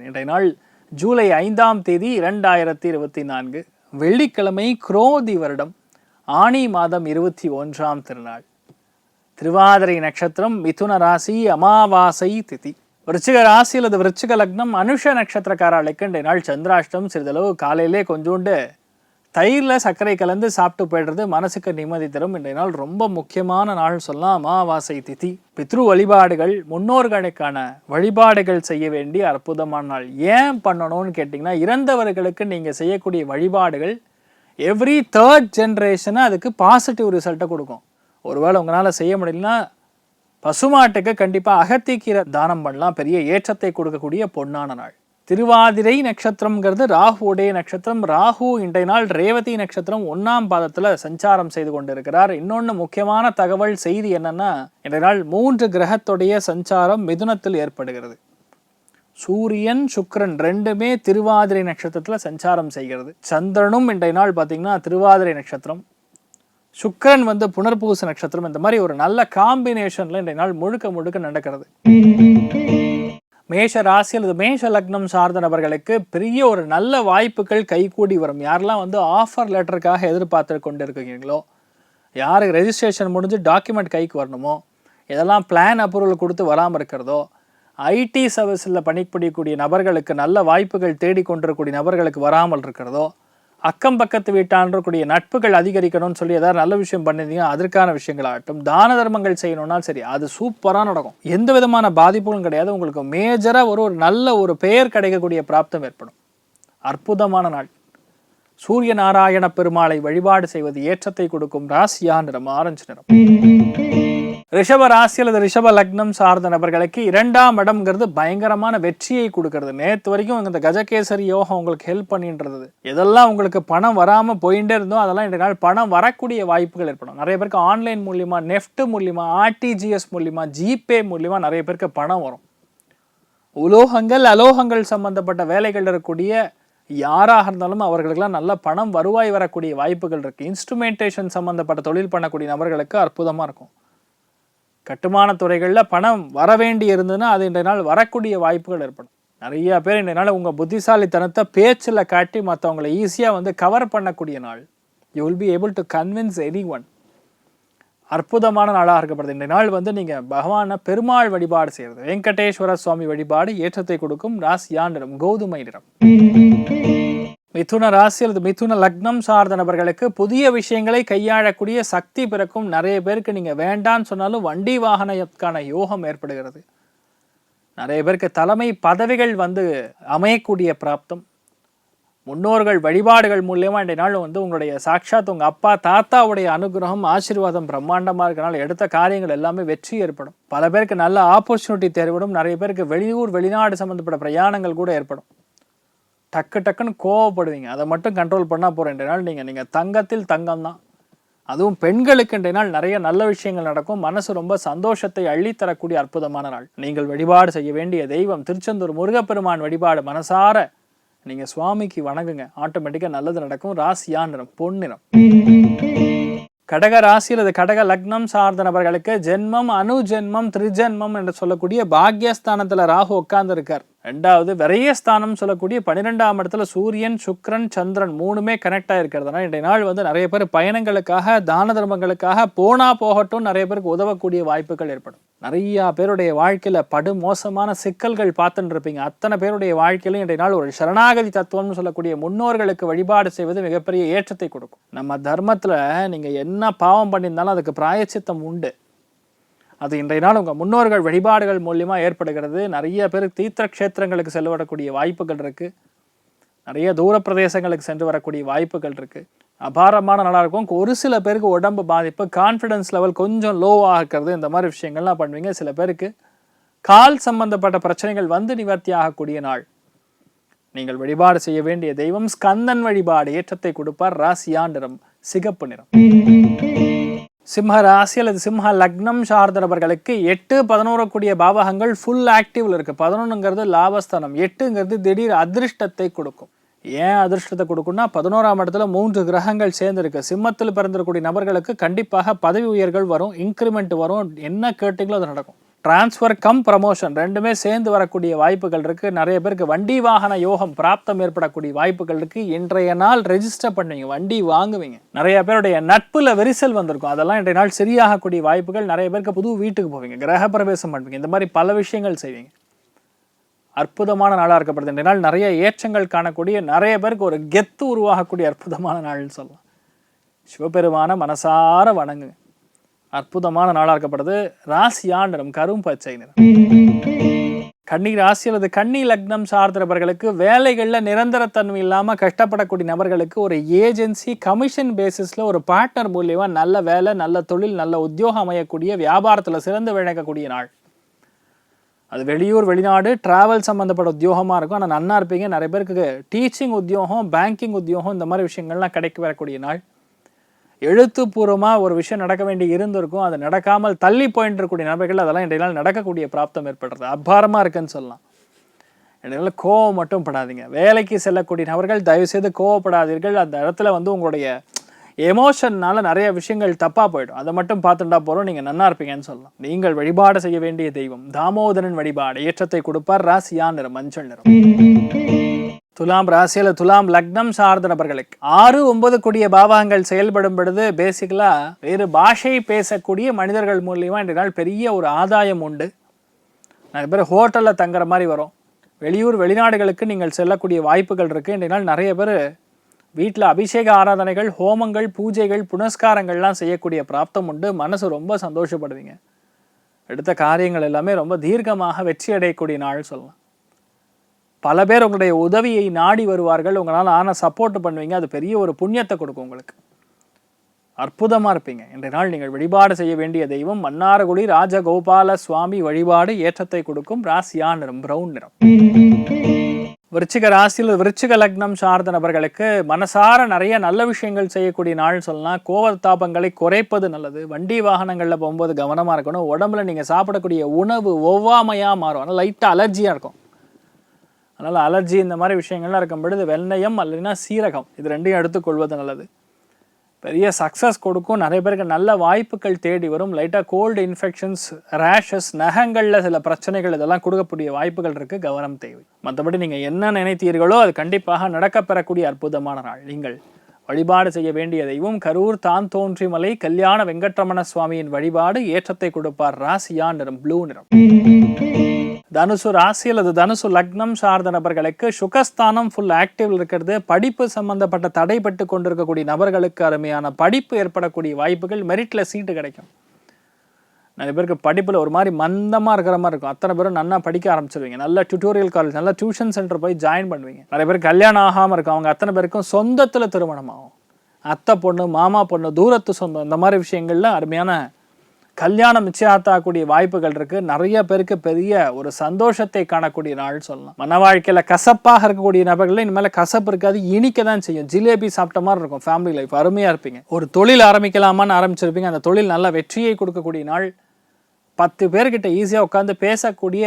இன்றைய நாள் ஜூலை 5ஆம் தேதி 2024 வெள்ளிக்கிழமை குரோதி வருடம் ஆனி மாதம் 21ஆம் திருநாள். திருவாதிரை நட்சத்திரம், மிதுன ராசி, அமாவாசை திதி. விருச்சிக ராசி அல்லது விருச்சிக லக்னம், அனுஷ நட்சத்திரக்காரர்களுக்கு இன்றைய நாள் சந்திராஷ்டம். சிறிதளவு காலையிலே கொஞ்சோண்டு தயிரில் சர்க்கரை கலந்து சாப்பிட்டு போய்டுறது மனசுக்கு நிம்மதி தரும். இன்றைய நாள் ரொம்ப முக்கியமான நாள் சொல்லலாம். அமாவாசை திதி. பித்ரு வழிபாடுகள், முன்னோர்களுக்கான வழிபாடுகள் செய்ய வேண்டிய அற்புதமான நாள். ஏன் பண்ணணும்னு கேட்டிங்கன்னா, இறந்தவர்களுக்கு நீங்கள் செய்யக்கூடிய வழிபாடுகள் எவ்ரி 3rd ஜென்ரேஷனை அதுக்கு பாசிட்டிவ் ரிசல்ட்டை கொடுக்கும். ஒருவேளை உங்களால் செய்ய முடியலன்னா பசுமாட்டுக்கு கண்டிப்பாக அகத்திக்கீரை தானம் பண்ணலாம். பெரிய ஏற்றத்தை கொடுக்கக்கூடிய பொன்னான நாள். திருவாதிரை நட்சத்திரம்ங்கிறது ராகுவுடைய நட்சத்திரம். ராகு இன்றைய நாள் ரேவதி நட்சத்திரம் 1ஆம் பாதத்தில் சஞ்சாரம் செய்து கொண்டிருக்கிறார். இன்னொன்று முக்கியமான தகவல் செய்தி என்னன்னா, இன்றைய நாள் 3 கிரகத்துடைய சஞ்சாரம் மிதுனத்தில் ஏற்படுகிறது. சூரியன், சுக்கிரன் ரெண்டுமே திருவாதிரை நட்சத்திரத்தில் சஞ்சாரம் செய்கிறது. சந்திரனும் இன்றைய நாள் பார்த்தீங்கன்னா திருவாதிரை நட்சத்திரம், சுக்கிரன் புனர்பூச நட்சத்திரம். இந்த மாதிரி ஒரு நல்ல காம்பினேஷன்ல இன்றைய நாள் முழுக்க நடக்கிறது. மேஷ ராசி அல்லது மேஷ லக்னம் சார்ந்த நபர்களுக்கு பெரிய ஒரு நல்ல வாய்ப்புகள் கைகூடி வரும். யாரெல்லாம் ஆஃபர் லெட்டருக்காக எதிர்பார்த்து கொண்டு இருக்கீங்களோ, யாருக்கு ரெஜிஸ்ட்ரேஷன் முடிஞ்சு டாக்குமெண்ட் கைக்கு வரணுமோ, இதெல்லாம் பிளான் அப்ரூவல் கொடுத்து வராமல் இருக்கிறதோ, ஐடி சர்வீஸில் பணிபுரியக்கூடிய நபர்களுக்கு நல்ல வாய்ப்புகள் தேடிக்கொண்டிருக்கக்கூடிய நபர்களுக்கு வராமல் இருக்கிறதோ, அக்கம் பக்கத்து வீட்டாண்டக்கூடிய நட்புகள் அதிகரிக்கணும்னு சொல்லி ஏதாவது நல்ல விஷயம் பண்ணியிருந்தீங்கன்னா அதற்கான விஷயங்களாகட்டும், தான தர்மங்கள் செய்யணும்னாலும் சரி, அது சூப்பராக நடக்கும். எந்த விதமான பாதிப்புகளும் கிடையாது. உங்களுக்கு மேஜராக ஒரு நல்ல ஒரு பெயர் கிடைக்கக்கூடிய பிராப்தம் ஏற்படும். அற்புதமான நாள். சூரிய நாராயண பெருமாளை வழிபாடு செய்வது ஏற்றத்தை கொடுக்கும். ராசியா நிறம் ஆரஞ்சு நிறம். ரிஷப ராசி அல்லது ரிஷப லக்னம் சார்ந்த நபர்களுக்கு 2ஆம் இடம்ங்கிறது பயங்கரமான வெற்றியை கொடுக்கறது. நேற்று வரைக்கும் இந்த கஜகேசரி யோகம் உங்களுக்கு ஹெல்ப் பண்ணின்றது. எதெல்லாம் உங்களுக்கு பணம் வராமல் போயிட்டே இருந்தோ அதெல்லாம் இன்றைய நாள் பணம் வரக்கூடிய வாய்ப்புகள் ஏற்படும். நிறைய பேருக்கு ஆன்லைன் மூலியமா, நெஃப்ட் மூலியமா, ஆர்டிஜிஎஸ் மூலியமா, ஜிபே மூலியமா நிறைய பேருக்கு பணம் வரும். உலோகங்கள், அலோகங்கள் சம்பந்தப்பட்ட வேலைகள் இருக்கக்கூடிய யாராக இருந்தாலும் அவர்களுக்கெல்லாம் நல்ல பணம் வருவாய் வரக்கூடிய வாய்ப்புகள் இருக்கு. இன்ஸ்ட்ருமெண்டேஷன் சம்பந்தப்பட்ட தொழில் பண்ணக்கூடிய நபர்களுக்கு அற்புதமாக இருக்கும். கட்டுமான துறைகளில் பணம் வர வேண்டி இருந்ததுன்னா அது இன்றைய நாள் வரக்கூடிய வாய்ப்புகள் ஏற்படும். நிறைய பேர் இன்றைய நாள் உங்கள் புத்திசாலித்தனத்தை பேச்சில் காட்டி மற்றவங்களை ஈஸியாக கவர் பண்ணக்கூடிய நாள். You will be able to convince any one. அற்புதமான நாளாக இருக்கப்படுது. இன்றைய நாள் நீங்கள் பகவானை பெருமாள் வழிபாடு செய்கிறது. வெங்கடேஸ்வர சுவாமி வழிபாடு ஏற்றத்தை கொடுக்கும். ராசியா நிறம் கோதுமை நிறம். மிதுன ராசி அல்லது மிதுன லக்னம் சார்ந்த நபர்களுக்கு புதிய விஷயங்களை கையாளக்கூடிய சக்தி பிறக்கும். நிறைய பேருக்கு நீங்கள் வேண்டான்னு சொன்னாலும் வண்டி வாகனத்துக்கான யோகம் ஏற்படுகிறது. நிறைய பேருக்கு தலைமை பதவிகள் அமையக்கூடிய பிராப்தம். முன்னோர்கள் வழிபாடுகள் மூலியமா இன்றைய நாள் உங்களுடைய சாட்சாத் உங்கள் அப்பா தாத்தாவுடைய அனுகிரகம் ஆசீர்வாதம் பிரம்மாண்டமாக இருக்கனால எடுத்த காரியங்கள் எல்லாமே வெற்றி ஏற்படும். பல பேருக்கு நல்ல ஆப்பர்ச்சுனிட்டி தேவைப்படும். நிறைய பேருக்கு வெளியூர் வெளிநாடு சம்மந்தப்பட்ட பிரயாணங்கள் கூட ஏற்படும். டக்குன்னு கோவப்படுவீங்க. அதை மட்டும் கண்ட்ரோல் பண்ணால் போகிற இன்றைய நாள் நீங்கள் தங்கத்தில் தங்கம் தான். அதுவும் பெண்களுக்கு இன்றைய நாள் நிறைய நல்ல விஷயங்கள் நடக்கும். மனசு ரொம்ப சந்தோஷத்தை அள்ளித்தரக்கூடிய அற்புதமான நாள். நீங்கள் வழிபாடு செய்ய வேண்டிய தெய்வம் திருச்செந்தூர் முருகப்பெருமான் வழிபாடு மனசார நீங்கள் சுவாமிக்கு வணங்குங்க. ஆட்டோமேட்டிக்காக நல்லது நடக்கும். ராசியா நிறம் பொன்னிறம். கடக ராசி அல்லது கடக லக்னம் சார்ந்த நபர்களுக்கு ஜென்மம், அனுஜென்மம், திரிஜென்மம் என்று சொல்லக்கூடிய பாக்யஸ்தானத்தில் ராகு உட்கார்ந்து இருக்கார். 2வது விரயஸ்தானம் சொல்லக்கூடிய 12ஆம் இடத்துல சூரியன், சுக்கிரன், சந்திரன் 3மே கனெக்ட் ஆகிருக்கிறதுனால இன்றைய நாள் நிறைய பேர் பயணங்களுக்காக, தான தர்மங்களுக்காக போனா போகட்டும் நிறைய பேருக்கு உதவக்கூடிய வாய்ப்புகள் ஏற்படும். நிறைய பேருடைய வாழ்க்கையில படுமோசமான சிக்கல்கள் பார்த்துட்டு இருப்பீங்க. அத்தனை பேருடைய வாழ்க்கையிலும் இன்றைய நாள் ஒரு சரணாகதி தத்துவம்னு சொல்லக்கூடிய முன்னோர்களுக்கு வழிபாடு செய்வது மிகப்பெரிய ஏற்றத்தை கொடுக்கும். நம்ம தர்மத்துல நீங்க என்ன பாவம் பண்ணியிருந்தாலும் அதுக்கு பிராயச்சித்தம் உண்டு. அது இன்றைய நாள் உங்கள் முன்னோர்கள் வழிபாடுகள் மூலியமாக ஏற்படுகிறது. நிறைய பேருக்கு தீர்த்த க்ஷேத்திரங்களுக்கு செல்ல வரக்கூடிய வாய்ப்புகள் இருக்குது. நிறைய தூர பிரதேசங்களுக்கு சென்று வரக்கூடிய வாய்ப்புகள் இருக்குது. அபாரமான நாளாக இருக்கும். ஒரு சில பேருக்கு உடம்பு பாதிப்பு, கான்ஃபிடன்ஸ் லெவல் கொஞ்சம் லோவாக இருக்கிறது, இந்த மாதிரி விஷயங்கள்லாம் பண்ணுவீங்க. சில பேருக்கு கால் சம்பந்தப்பட்ட பிரச்சனைகள் நிவர்த்தி ஆகக்கூடிய நாள். நீங்கள் வழிபாடு செய்ய வேண்டிய தெய்வம் ஸ்கந்தன் வழிபாடு ஏற்றத்தை கொடுப்பார். ராசியா நிறம் சிகப்பு நிறம். சிம்ம ராசி அல்லது சிம்ம லக்னம் சார்ந்த நபர்களுக்கு 8, 11 கூடிய பாவகங்கள் ஃபுல் ஆக்டிவ்ல இருக்கு. 11ங்கிறது லாபஸ்தானம், 8ங்கிறது திடீர் அதிர்ஷ்டத்தை கொடுக்கும். ஏன் அதிர்ஷ்டத்தை கொடுக்கும்னா 11ஆம் இடத்துல 3 கிரகங்கள் சேர்ந்துருக்கு. சிம்மத்தில் பிறந்திருக்கக்கூடிய நபர்களுக்கு கண்டிப்பாக பதவி உயர்கள் வரும், இன்க்ரிமெண்ட் வரும். என்ன கேட்டீங்களோ அது நடக்கும். டிரான்ஸ்ஃபர் கம் ப்ரமோஷன் ரெண்டுமே சேர்ந்து வரக்கூடிய வாய்ப்புகள் இருக்குது. நிறைய பேருக்கு வண்டி வாகன யோகம் பிராப்தம் ஏற்படக்கூடிய வாய்ப்புகள் இருக்குது. இன்றைய நாள் ரெஜிஸ்டர் பண்ணுவீங்க, வண்டி வாங்குவீங்க. நிறைய பேருடைய நட்புல விரிசல் வந்திருக்கும், அதெல்லாம் இன்றைய நாள் சரியாகக்கூடிய வாய்ப்புகள். நிறைய பேருக்கு புது வீட்டுக்கு போவீங்க, கிரக பிரவேசம் பண்ணுவீங்க, இந்த மாதிரி பல விஷயங்கள் செய்வீங்க. அற்புதமான நாளாக இருக்கப்படுது இன்றைய நாள். நிறைய ஏற்றங்கள் காணக்கூடிய, நிறைய பேருக்கு ஒரு கெத்து உருவாகக்கூடிய அற்புதமான நாள்னு சொல்லலாம். சிவபெருமான மனசார வணங்குங்க. அற்புதமான நாளாக இருக்கப்படுது. ராசியா நிறம் கரும் பச்சை நிறம். கன்னி ராசி அல்லது கன்னி லக்னம் சார்ந்த நபர்களுக்கு வேலைகளில் நிரந்தரத்தன்மை இல்லாமல் கஷ்டப்படக்கூடிய நபர்களுக்கு ஒரு ஏஜென்சி கமிஷன் பேசிஸில் ஒரு பார்ட்னர் மூலியமாக நல்ல வேலை, நல்ல தொழில், நல்ல உத்தியோகம் அமையக்கூடிய, வியாபாரத்தில் சிறந்து விளங்கக்கூடிய நாள். அது வெளியூர் வெளிநாடு டிராவல் சம்மந்தப்பட்ட உத்தியோகமாக இருக்கும். ஆனால் நன்னா இருப்பீங்க. நிறைய பேருக்கு டீச்சிங் உத்தியோகம், பேங்கிங் உத்தியோகம், இந்த மாதிரி விஷயங்கள்லாம் கிடைக்க வரக்கூடிய நாள். எழுத்துப்பூர்வமாக ஒரு விஷயம் நடக்க வேண்டி இருந்திருக்கும், அது நடக்காமல் தள்ளி போயிட்டு இருக்கக்கூடிய நபர்கள் அதெல்லாம் இன்றைய நாள் நடக்கக்கூடிய பிராப்தம் ஏற்படுறது. அபாரமாக இருக்குன்னு சொல்லலாம். இன்றைய நாள் கோவம் மட்டும் படாதீங்க. வேலைக்கு செல்லக்கூடிய நபர்கள் தயவுசெய்து கோவப்படாதீர்கள். அந்த இடத்துல உங்களுடைய எமோஷன்னால நிறைய விஷயங்கள் தப்பாக போயிடும். அதை மட்டும் பார்த்துட்டா போகிறோம், நீங்கள் நன்னா இருப்பீங்கன்னு சொல்லலாம். நீங்கள் வழிபாடு செய்ய வேண்டிய தெய்வம் தாமோதரன் வழிபாடு. ஏற்றத்தை கொடுப்பார். ராசியா நிறம் மஞ்சள் நிறம். துலாம் ராசியில் துலாம் லக்னம் சார்ந்த நபர்களுக்கு 6, 9 கூடிய பாவகங்கள் செயல்படும் பொழுது பேசிக்கலாக வேறு பாஷை பேசக்கூடிய மனிதர்கள் மூலியமாக இன்றைய நாள் பெரிய ஒரு ஆதாயம் உண்டு. நிறைய பேர் ஹோட்டலில் தங்குற மாதிரி வரும். வெளியூர் வெளிநாடுகளுக்கு நீங்கள் செல்லக்கூடிய வாய்ப்புகள் இருக்குது. இன்றைய நாள் நிறைய பேர் வீட்டில் அபிஷேக ஆராதனைகள், ஹோமங்கள், பூஜைகள், புனஸ்காரங்கள்லாம் செய்யக்கூடிய பிராப்தம் உண்டு. மனசு ரொம்ப சந்தோஷப்படுவீங்க. எடுத்த காரியங்கள் எல்லாமே ரொம்ப தீர்க்கமாக வெற்றி அடையக்கூடிய நாள் சொல்லலாம். பல பேர் உங்களுடைய உதவியை நாடி வருவார்கள். உங்களால் சப்போர்ட் பண்ணுவீங்க. அது பெரிய ஒரு புண்ணியத்தை கொடுக்கும் உங்களுக்கு. அற்புதமாக இருப்பீங்க. இன்றைய நாள் நீங்கள் வழிபாடு செய்ய வேண்டிய தெய்வம் மன்னார்குடி ராஜகோபால சுவாமி வழிபாடு. ஏற்றத்தை கொடுக்கும். ராசியா நிறம் பிரவுன் நிறம். விருச்சிக ராசியில் விருச்சிக லக்னம் சார்ந்த நபர்களுக்கு மனசார நிறைய நல்ல விஷயங்கள் செய்யக்கூடிய நாள் சொல்லலாம். கோபத்தாபங்களை குறைப்பது நல்லது. வண்டி வாகனங்களில் போகும்போது கவனமாக இருக்கணும். உடம்புல நீங்கள் சாப்பிடக்கூடிய உணவு ஒவ்வாமையாக மாறும். ஆனால் லைட்டாக அலர்ஜியாக இருக்கும். அதனால் அலர்ஜி இந்த மாதிரி விஷயங்கள்லாம் இருக்கும் பொழுது வெந்தயம் அல்லதுன்னா சீரகம் இது ரெண்டையும் எடுத்துக்கொள்வது நல்லது. பெரிய சக்ஸஸ் கொடுக்கும். நிறைய பேருக்கு நல்ல வாய்ப்புகள் தேடி வரும். லைட்டாக கோல்டு இன்ஃபெக்ஷன்ஸ், ரேஷஸ், நகங்களில் சில பிரச்சனைகள் இதெல்லாம் கொடுக்கக்கூடிய வாய்ப்புகள் இருக்குது. கவனம் தேவை. மற்றபடி நீங்கள் என்ன நினைத்தீர்களோ அது கண்டிப்பாக நடக்கப்பெறக்கூடிய அற்புதமான நாள். நீங்கள் வழிபாடு செய்ய வேண்டிய தெய்வம் கரூர் தான் தோன்றிமலை கல்யாண வெங்கட்ரமண சுவாமியின் வழிபாடு. ஏற்றத்தை கொடுப்பார். ராசியா நிறம் ப்ளூ நிறம். தனுசு ராசி அல்லது தனுசு லக்னம் சார்ந்த நபர்களுக்கு சுகஸ்தானம் ஃபுல் ஆக்டிவ் இருக்கிறது. படிப்பு சம்பந்தப்பட்ட தடைப்பட்டு கொண்டிருக்கக்கூடிய நபர்களுக்கு அருமையான படிப்பு ஏற்படக்கூடிய வாய்ப்புகள். மெரிட்டில் சீட்டு கிடைக்கும். நிறைய பேருக்கு படிப்பில் ஒரு மாதிரி மந்தமாக இருக்கிற மாதிரி இருக்கும். அத்தனை பேரும் நல்லா படிக்க ஆரம்பிச்சிருவீங்க. நல்ல டியூட்டோரியல் காலேஜ், நல்ல டியூஷன் சென்டர் போய் ஜாயின் பண்ணுவீங்க. நிறைய பேர் கல்யாணம் ஆகாமல் இருக்கும். அவங்க அத்தனை பேருக்கும் சொந்தத்தில் திருமணம் ஆகும். அத்தை பொண்ணு, மாமா பொண்ணு, தூரத்து சொந்தம், இந்த மாதிரி விஷயங்கள்ல அருமையான கல்யாணம் நிச்சயத்தாகக்கூடிய வாய்ப்புகள் இருக்குது. நிறைய பேருக்கு பெரிய ஒரு சந்தோஷத்தை காணக்கூடிய நாள் சொல்லலாம். மன வாழ்க்கையில் கசப்பாக இருக்கக்கூடிய நபர்கள் இனிமேல் கசப்பு இருக்காது, இனிக்க தான் செய்யும். ஜிலேபி சாப்பிட்ட மாதிரி இருக்கும். ஃபேமிலி லைஃப் அருமையாக இருப்பீங்க. ஒரு தொழில் ஆரம்பிக்கலாமான்னு ஆரம்பிச்சிருப்பீங்க. அந்த தொழில் நல்ல வெற்றியை கொடுக்கக்கூடிய நாள். 10 பேர்கிட்ட ஈஸியாக உட்காந்து பேசக்கூடிய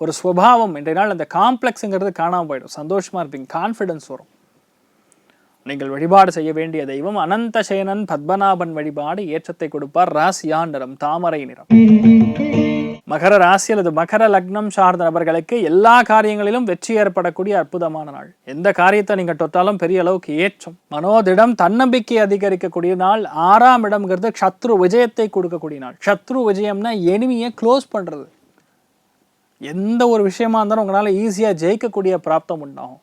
ஒரு சுபாவம் இன்றைய நாள். அந்த காம்ப்ளெக்ஸுங்கிறது காணாமல் போயிடும். சந்தோஷமாக இருப்பீங்க. கான்ஃபிடன்ஸ் வரும். நீங்கள் வழிபாடு செய்ய வேண்டிய தெய்வம் அனந்த சேனன் பத்மநாபன் வழிபாடு. ஏற்றத்தை கொடுப்பார். ராசியா நிறம் தாமரை நிறம். மகர ராசி அல்லது மகர லக்னம் சார்ந்த நபர்களுக்கு எல்லா காரியங்களிலும் வெற்றி ஏற்படக்கூடிய அற்புதமான நாள். எந்த காரியத்தை நீங்கள் தொட்டாலும் பெரிய அளவுக்கு ஏற்றம். மனோதிடம், தன்னம்பிக்கை அதிகரிக்கக்கூடிய நாள். 6ஆம் இடம்ங்கிறது சத்ரு விஜயத்தை கொடுக்கக்கூடிய நாள். சத்ரு விஜயம்னா எனிமியை க்ளோஸ் பண்ணுறது. எந்த ஒரு விஷயமா இருந்தாலும் உங்களால் ஈஸியாக ஜெயிக்கக்கூடிய பிராப்தம் உண்டாகும்.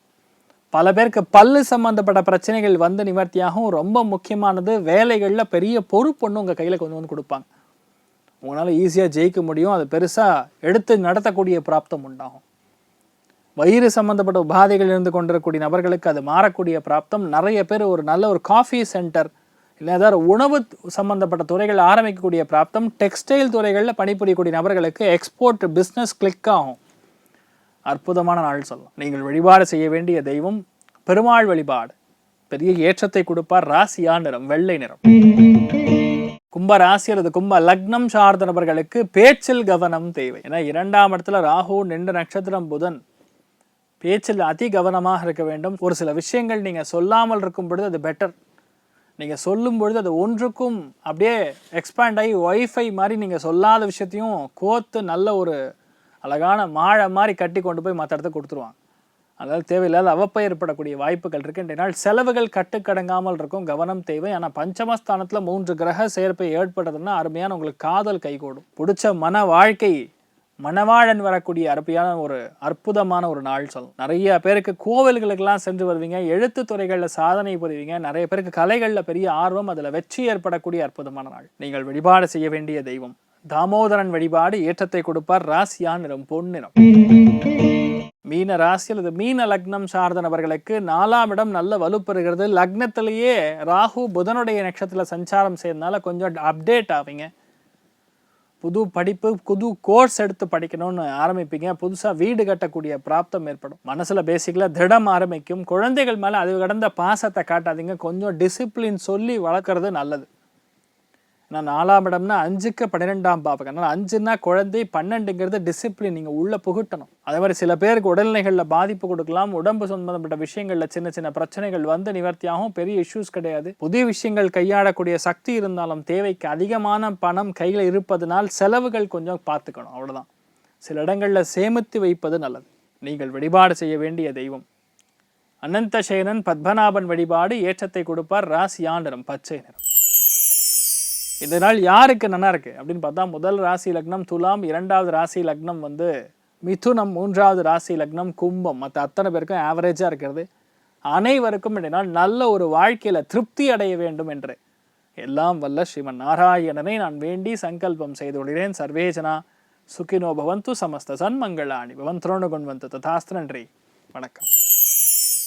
பல பேருக்கு பல்லு சம்பந்தப்பட்ட பிரச்சனைகள் வந்து நிவர்த்தியாகும். ரொம்ப முக்கியமானது வேலைகளில் பெரிய பொறுப்பொண்ணு உங்கள் கையில் கொண்டு வந்து கொடுப்பாங்க. உங்களால் ஈஸியாக ஜெயிக்க முடியும். அது பெருசாக எடுத்து நடத்தக்கூடிய பிராப்தம் உண்டாகும். வயிறு சம்பந்தப்பட்ட உபாதைகள் இருந்து கொண்டிருக்கக்கூடிய நபர்களுக்கு அது மாறக்கூடிய பிராப்தம். நிறைய பேர் ஒரு நல்ல ஒரு காஃபி சென்டர் இல்லை ஏதாவது உணவு சம்பந்தப்பட்ட துறைகள் ஆரம்பிக்கக்கூடிய பிராப்தம். டெக்ஸ்டைல் துறைகளில் பணிபுரியக்கூடிய நபர்களுக்கு எக்ஸ்போர்ட் பிஸ்னஸ் கிளிக் ஆகும். அற்புதமான நாள் சொல்லலாம். நீங்கள் வழிபாடு செய்ய வேண்டிய தெய்வம் பெருமாள் வழிபாடு. பெரிய ஏற்றத்தை கொடுப்பார். ராசியா நிறம் வெள்ளை நிறம். கும்ப ராசி அல்லது கும்ப லக்னம் சார்ந்த நபர்களுக்கு பேச்சில் கவனம் தேவை. ஏன்னா 2ஆம் இடத்துல ராகு நின்ற நட்சத்திரம் புதன். பேச்சில் அதி கவனமாக இருக்க வேண்டும். ஒரு சில விஷயங்கள் நீங்கள் சொல்லாமல் இருக்கும் பொழுது அது பெட்டர். நீங்கள் சொல்லும் பொழுது அது ஒன்றுக்கும் அப்படியே எக்ஸ்பேண்ட் ஆகி ஒய்ஃபை மாதிரி நீங்கள் சொல்லாத விஷயத்தையும் கோத்து நல்ல ஒரு அழகான மாழை மாதிரி கட்டி கொண்டு போய் மற்ற இடத்த கொடுத்துருவாங்க. அதனால் தேவையில்லாத அவப்பை ஏற்படக்கூடிய வாய்ப்புகள் இருக்குது. இன்றைய நாள் செலவுகள் கட்டுக்கடங்காமல் இருக்கும், கவனம் தேவை. ஆனால் பஞ்சமஸ்தானத்தில் 3 கிரக சேர்ப்பை ஏற்படுறதுன்னா அருமையான உங்களுக்கு காதல் கைகூடும். பிடிச்ச மன வாழ்க்கை மணவாழன் வரக்கூடிய ஒரு அற்புதமான ஒரு நாள் சொல்லும். நிறைய பேருக்கு கோவில்களுக்கெல்லாம் சென்று வருவீங்க, எழுத்து துறைகளில் சாதனை புரிவீங்க. நிறைய பேருக்கு கலைகளில் பெரிய ஆர்வம், அதில் வெற்றி ஏற்படக்கூடிய அற்புதமான நாள். நீங்கள் வழிபாடு செய்ய வேண்டிய தெய்வம் தாமோதரன் வழிபாடு ஏற்றத்தை கொடுப்பார். ராசியா நிறம் பொன்னிறம். மீன ராசி அல்லது மீன லக்னம் சார்ந்த நபர்களுக்கு 4ஆம் இடம் நல்ல வலுப்பெறுகிறது. லக்னத்திலேயே ராகு புதனுடைய நட்சத்திரத்தில் சஞ்சாரம் செய்யறதுனால கொஞ்சம் அப்டேட் ஆவீங்க. புது படிப்பு, புது கோர்ஸ் எடுத்து படிக்கணும்னு ஆரம்பிப்பீங்க. புதுசாக வீடு கட்டக்கூடிய பிராப்தம் ஏற்படும். மனசில் பேசிக்கலாக திடம் ஆரம்பிக்கும். குழந்தைகள் மேலே அது கடந்த பாசத்தை காட்டாதீங்க. கொஞ்சம் டிசிப்ளின் சொல்லி வளர்க்குறது நல்லது. ஏன்னா 4ஆம் இடம்னா 5க்கு 12ஆம் பாவகம். அதனால் 5ன்னா குழந்தை, 12ங்கிறது டிசிப்ளின் நீங்கள் உள்ளே புகுட்டணும். அதே மாதிரி சில பேருக்கு உடல்நிலைகளில் பாதிப்பு கொடுக்கலாம். உடம்பு சம்பந்தப்பட்ட விஷயங்களில் சின்ன சின்ன பிரச்சனைகள் வந்து நிவர்த்தியாகும். பெரிய இஷ்யூஸ் கிடையாது. புதிய விஷயங்கள் கையாடக்கூடிய சக்தி இருந்தாலும் தேவைக்கு அதிகமான பணம் கையில் இருப்பதனால் செலவுகள் கொஞ்சம் பார்த்துக்கணும், அவ்வளோதான். சில இடங்களில் சேமித்து வைப்பது நல்லது. நீங்கள் வழிபாடு செய்ய வேண்டிய தெய்வம் அனந்தசேனன் பத்மநாபன் வழிபாடு ஏற்றத்தை கொடுப்பார். ராசியா நிறம் பச்சை நிறம். இந்த நாள் யாருக்கு நல்லா இருக்கு அப்படின்னு பார்த்தா, முதல் ராசி லக்னம் துலாம், 2வது ராசி லக்னம் வந்து மிதுனம், 3வது ராசி லக்னம் கும்பம். மற்ற அத்தனை பேருக்கும் ஆவரேஜாக இருக்கிறது. அனைவருக்கும் இந்த நாள் நல்ல ஒரு வாழ்க்கையில் திருப்தி அடைய வேண்டும் என்று எல்லாம் வல்ல ஸ்ரீமன் நாராயணனை நான் வேண்டி சங்கல்பம் செய்து கொள்கிறேன். சர்வேஜனா சுகினோ பவந்து, சமஸ்த சன்மங்களாணி பவன், துரோணகுண்வந்து ததாஸ்து. நன்றி, வணக்கம்.